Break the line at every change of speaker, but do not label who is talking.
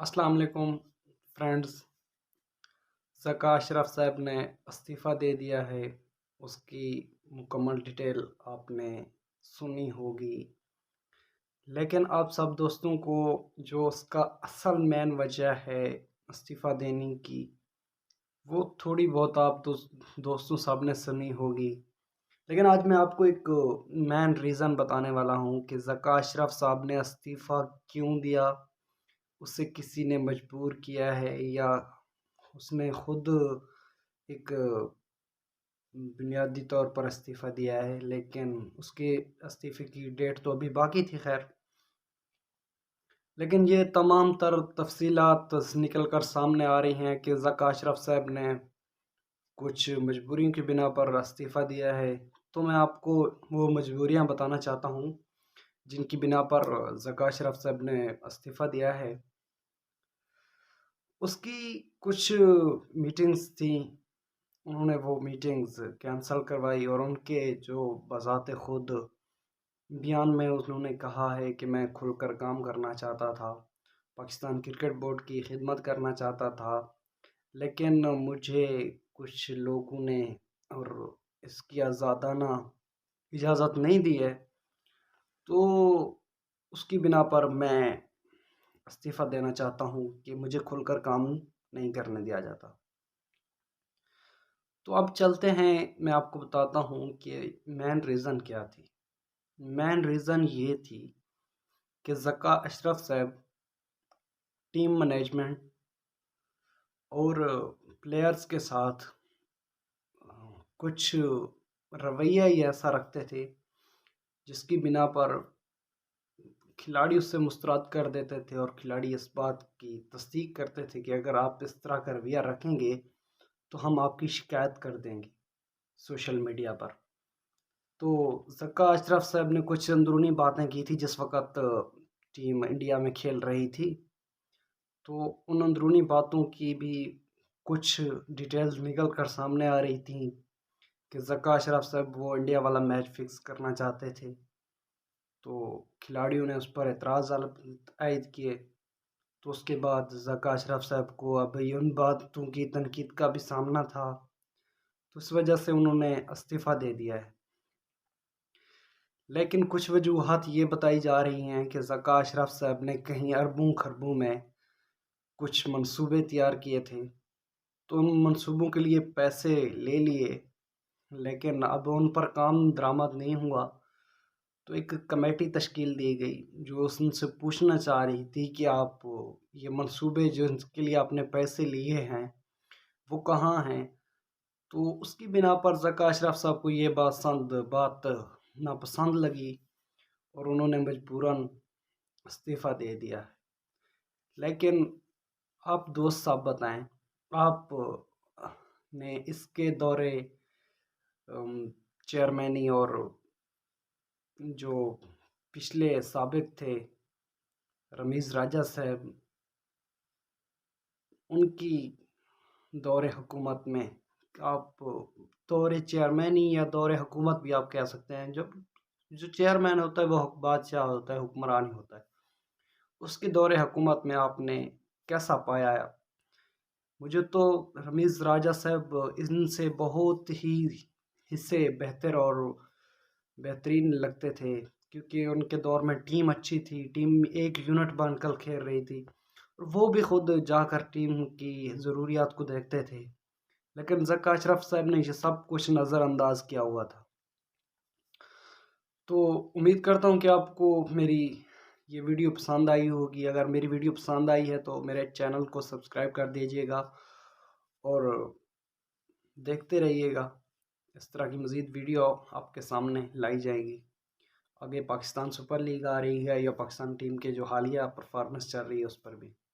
अस्सलाम वालेकुम फ्रेंड्स। ज़का अशरफ साहब ने इस्तीफ़ा दे दिया है। उसकी मुकम्मल डिटेल आपने सुनी होगी, लेकिन आप सब दोस्तों को जो उसका असल मेन वजह है इस्तीफ़ा देने की, वो थोड़ी बहुत आप दोस्तों सब ने सुनी होगी। लेकिन आज मैं आपको एक मेन रीज़न बताने वाला हूँ कि ज़का अशरफ साहब ने इस्तीफ़ा क्यों दिया। उसे किसी ने मजबूर किया है या उसने खुद एक बुनियादी तौर पर इस्तीफ़ा दिया है, लेकिन उसके इस्तीफ़े की डेट तो अभी बाकी थी। खैर, लेकिन ये तमाम तर तफसीलात निकल कर सामने आ रही हैं कि ज़का अशरफ साहब ने कुछ मजबूरियों की बिना पर इस्तीफ़ा दिया है। तो मैं आपको वो मजबूरियां बताना चाहता हूँ जिनकी बिना पर ज़का अशरफ साहब ने इस्तीफ़ा दिया है। उसकी कुछ मीटिंग्स थी, उन्होंने वो मीटिंग्स कैंसिल करवाई और उनके जो बज़ाते खुद बयान में उन्होंने कहा है कि मैं खुलकर काम करना चाहता था, पाकिस्तान क्रिकेट बोर्ड की खिदमत करना चाहता था, लेकिन मुझे कुछ लोगों ने और इसकी आज़ादाना इजाज़त नहीं दी है, तो उसकी बिना पर मैं इस्तीफ़ा देना चाहता हूँ कि मुझे खुलकर काम नहीं करने दिया जाता। तो अब चलते हैं, मैं आपको बताता हूँ कि मेन रीज़न क्या थी। मेन रीज़न ये थी कि ज़का अशरफ साहब टीम मैनेजमेंट और प्लेयर्स के साथ कुछ रवैया ही ऐसा रखते थे जिसकी बिना पर खिलाड़ी उससे मुस्तरद कर देते थे और खिलाड़ी इस बात की तस्दीक करते थे कि अगर आप इस तरह का रवैया रखेंगे तो हम आपकी शिकायत कर देंगे सोशल मीडिया पर। तो ज़का अशरफ साहब ने कुछ अंदरूनी बातें की थी जिस वक़्त टीम इंडिया में खेल रही थी, तो उन अंदरूनी बातों की भी कुछ डिटेल्स निकल कर सामने आ रही थी कि ज़का अशरफ साहब वो इंडिया वाला मैच फिक्स करना चाहते थे। तो खिलाड़ियों ने उस पर एतराज़ आयद किए, तो उसके बाद ज़का अशरफ साहब को अब उन बातों की तनकीद का भी सामना था, तो इस वजह से उन्होंने इस्तीफ़ा दे दिया है। लेकिन कुछ वजूहात ये बताई जा रही हैं कि ज़का अशरफ साहब ने कहीं अरबों खरबों में कुछ मंसूबे तैयार किए थे, तो उन मंसूबों के लिए पैसे ले लिए, लेकिन अब उन पर काम दरामद नहीं हुआ। तो एक कमेटी तश्कील दी गई जो उनसे पूछना चाह रही थी कि आप ये मंसूबे जो इनके लिए आपने पैसे लिए हैं वो कहाँ हैं। तो उसकी बिना पर ज़का अशरफ साहब को ये बात नापसंद लगी और उन्होंने मजबूरन इस्तीफ़ा दे दिया है। लेकिन आप दोस्त साहब बताएं, आप ने इसके दौरे चेयरमैनी और जो पिछले साबिक थे रमीज़ राजा साहब, उनकी दौरे हुकूमत में आप दौरे चेयरमैनी या दौरे हुकूमत भी आप कह सकते हैं, जब जो चेयरमैन होता है वो बादशाह होता है, हुक्मरान ही होता है, उसके दौरे हुकूमत में आपने कैसा पाया? मुझे तो रमीज़ राजा साहब इनसे बहुत ही हिस्से बेहतर और बेहतरीन लगते थे, क्योंकि उनके दौर में टीम अच्छी थी, टीम एक यूनिट बनकर खेल रही थी और वो भी खुद जाकर टीम की ज़रूरियात को देखते थे। लेकिन ज़का अशरफ साहब ने ये सब कुछ नज़रअंदाज किया हुआ था। तो उम्मीद करता हूँ कि आपको मेरी ये वीडियो पसंद आई होगी। अगर मेरी वीडियो पसंद आई है तो मेरे चैनल को सब्सक्राइब कर दीजिएगा और देखते रहिएगा। इस तरह की मज़ीद वीडियो आपके सामने लाई जाएगी। आगे पाकिस्तान सुपर लीग आ रही है या पाकिस्तान टीम के जो हालिया परफॉर्मेंस चल रही है उस पर भी।